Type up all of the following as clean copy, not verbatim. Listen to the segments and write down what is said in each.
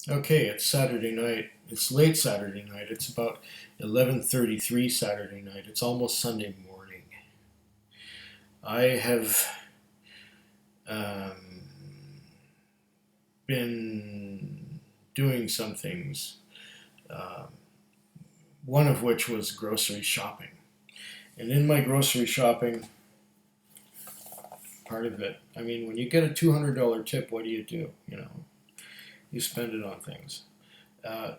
Okay, it's Saturday night. It's late Saturday night. It's about 11:33 Saturday night. It's almost Sunday morning. I have um, been doing some things, um, one of which was grocery shopping. And in my grocery shopping, part of it, I mean, when you get a $200 tip, what do? You spend it on things.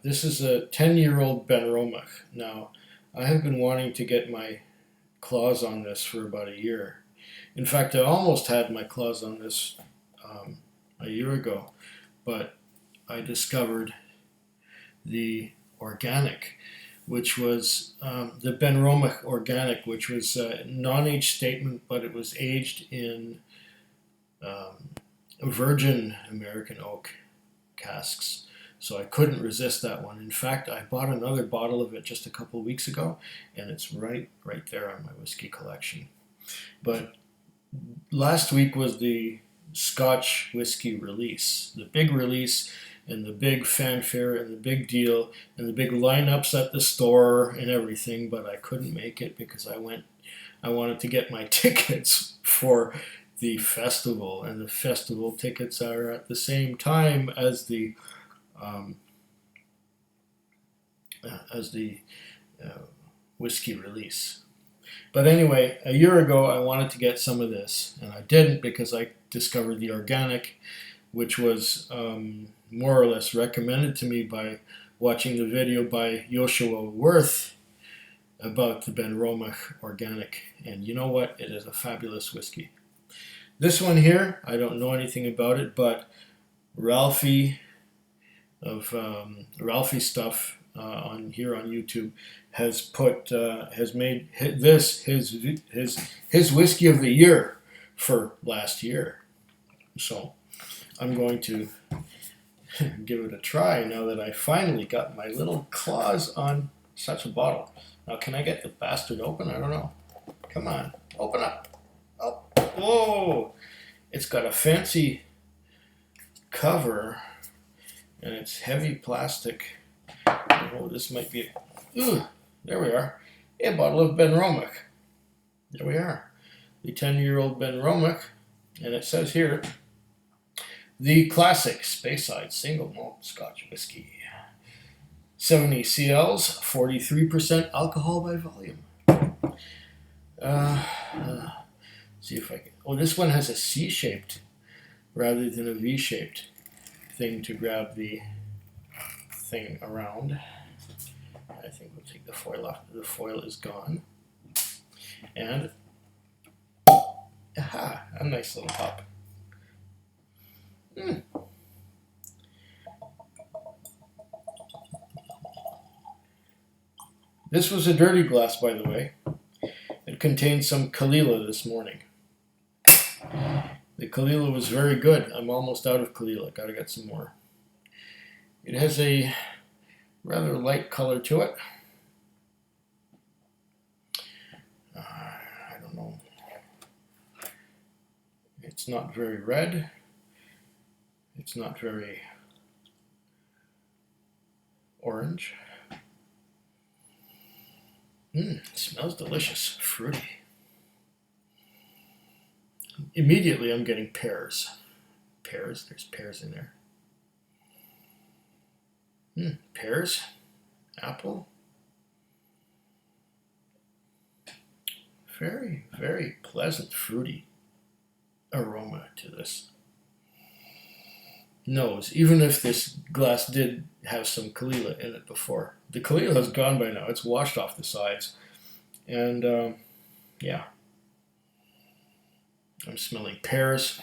This is a 10-year-old Benromach. Now, I have been wanting to get my claws on this for about a year. In fact, I almost had my claws on this a year ago, but I discovered the organic, which was the Benromach organic, which was a non-age statement, but it was aged in virgin American oak casks. So I couldn't resist that one. In fact, I bought another bottle of it just a couple of weeks ago, and it's right there on my whiskey collection. But last week was the Scotch Whisky release, the big release, and the big fanfare, and the big deal, and the big lineups at the store and everything. But I couldn't make it because I wanted to get my tickets for the festival, and the festival tickets are at the same time as the um, whiskey release. But anyway, a year ago I wanted to get some of this, and I didn't because I discovered the organic, which was more or less recommended to me by watching the video by Joshua Worth about the Benromach organic. And you know what? It is a fabulous whiskey. This one here, I don't know anything about it, but Ralphie of Ralphie stuff on here on YouTube has made this his whiskey of the year for last year. So I'm going to give it a try now that I finally got my little claws on such a bottle. Now, can I get the bastard open? I don't know. Come on, open up. Oh, whoa! It's got a fancy cover, and it's heavy plastic. Oh, this might be. Ooh, there we are. A bottle of Benromach. There we are. The 10-year-old Benromach, and it says here, the classic Speyside single malt Scotch whisky. 70 CLs, 43% alcohol by volume. See if I can. Oh, this one has a C-shaped rather than a V-shaped thing to grab the thing around. I think we'll take the foil off. The foil is gone. And, aha, a nice little pop. This was a dirty glass, by the way. It contained some Kalila this morning. The Kalila was very good. I'm almost out of Kalila. Gotta get some more. It has a rather light color to it. I don't know. It's not very red. It's not very orange. It smells delicious, fruity. Immediately I'm getting pears. Pears, there's pears in there. Pears, apple. Very, very pleasant, fruity aroma to this nose, even if this glass did have some Kalila in it before. The Kalila is gone by now. It's washed off the sides. And yeah, I'm smelling pears,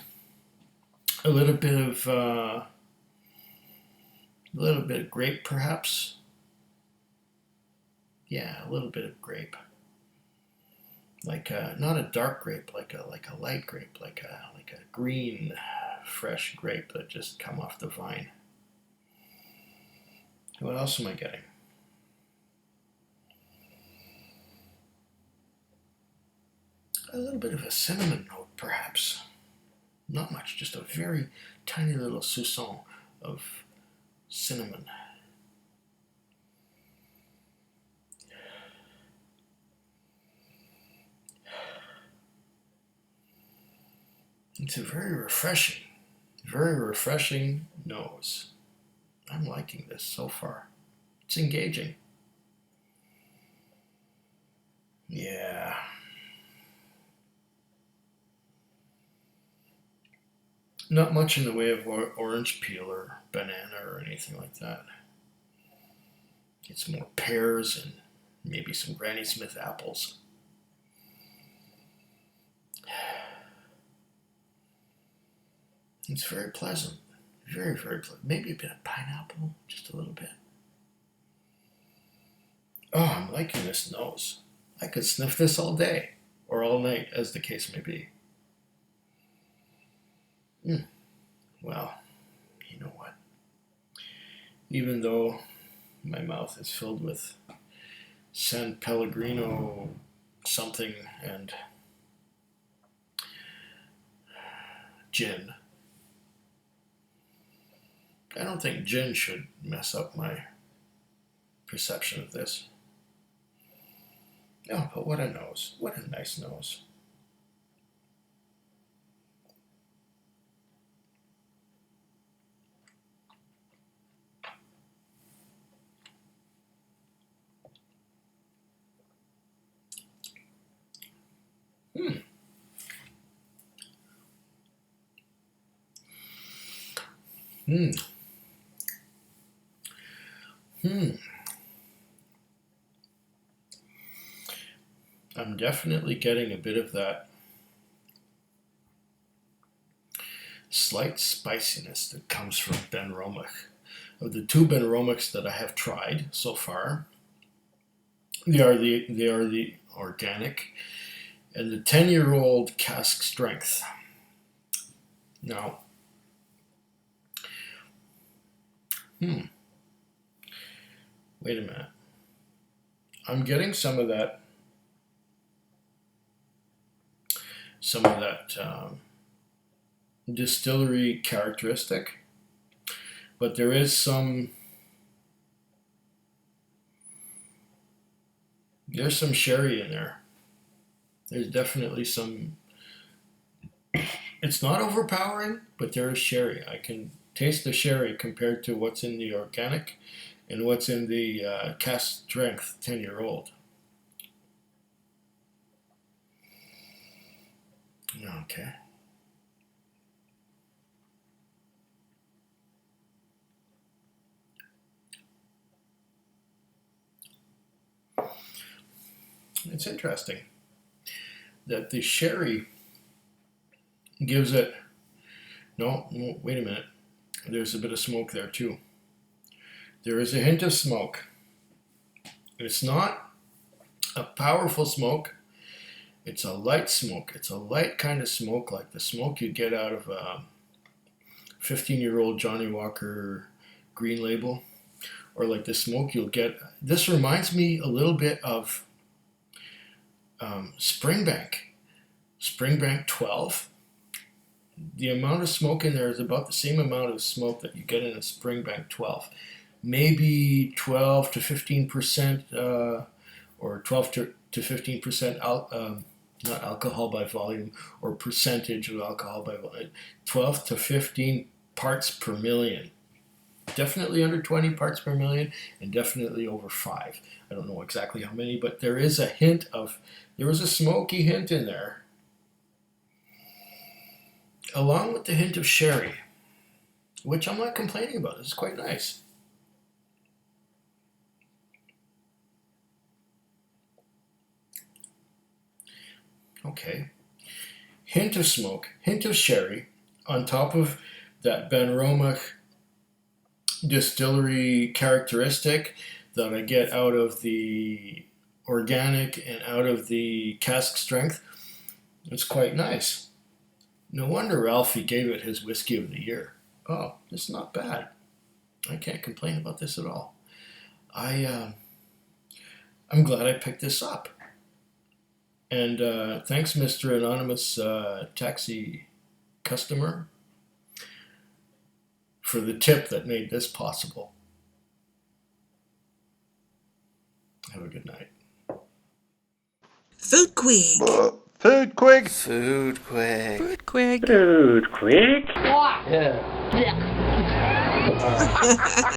a little bit of grape, perhaps. Yeah, a little bit of grape, like not a dark grape, like a light grape, like a green, fresh grape that just come off the vine. What else am I getting? A little bit of a cinnamon note, perhaps. Not much, just a very tiny little soupçon of cinnamon. It's a very refreshing nose. I'm liking this so far. It's engaging. Yeah. Not much in the way of orange peel or banana or anything like that. It's more pears and maybe some Granny Smith apples. It's very pleasant. Very pleasant. Maybe a bit of pineapple, just a little bit. Oh, I'm liking this nose. I could sniff this all day or all night, as the case may be. Well, you know what? Even though my mouth is filled with San Pellegrino something and gin, I don't think gin should mess up my perception of this. Oh, but what a nose. What a nice nose. I'm definitely getting a bit of that slight spiciness that comes from Benromach. Of the two Benromachs that I have tried so far, they are the organic and the 10-year-old cask strength. Now, wait a minute. I'm getting some of that distillery characteristic, but there's some sherry in there. There's definitely some. It's not overpowering, but there is sherry. I can taste the sherry compared to what's in the organic and what's in the cask strength 10-year-old. Okay. It's interesting that the sherry gives it. No, wait a minute. There's a bit of smoke there too. There is a hint of smoke. It's not a powerful smoke. It's a light smoke. It's a light kind of smoke, like the smoke you get out of a 15-year-old Johnny Walker Green Label, or like the smoke you'll get. This reminds me a little bit of Springbank 12. The amount of smoke in there is about the same amount of smoke that you get in a Springbank 12. Maybe 12 to 15%, or 12 to 15% not alcohol by volume, or percentage of alcohol by volume. 12 to 15 parts per million. Definitely under 20 parts per million, and definitely over 5. I don't know exactly how many, but there is a smoky hint in there, along with the hint of sherry, which I'm not complaining about. It's quite nice. Okay. Hint of smoke, hint of sherry, on top of that Benromach distillery characteristic that I get out of the organic and out of the cask strength. It's quite nice. No wonder Ralphie gave it his whiskey of the year. Oh, it's not bad. I can't complain about this at all. I'm glad I picked this up. And thanks, Mr. Anonymous Taxi Customer, for the tip that made this possible. Have a good night. Food Quig. Food Quig. Food Quig. Food Quig. Food Quig. Yeah.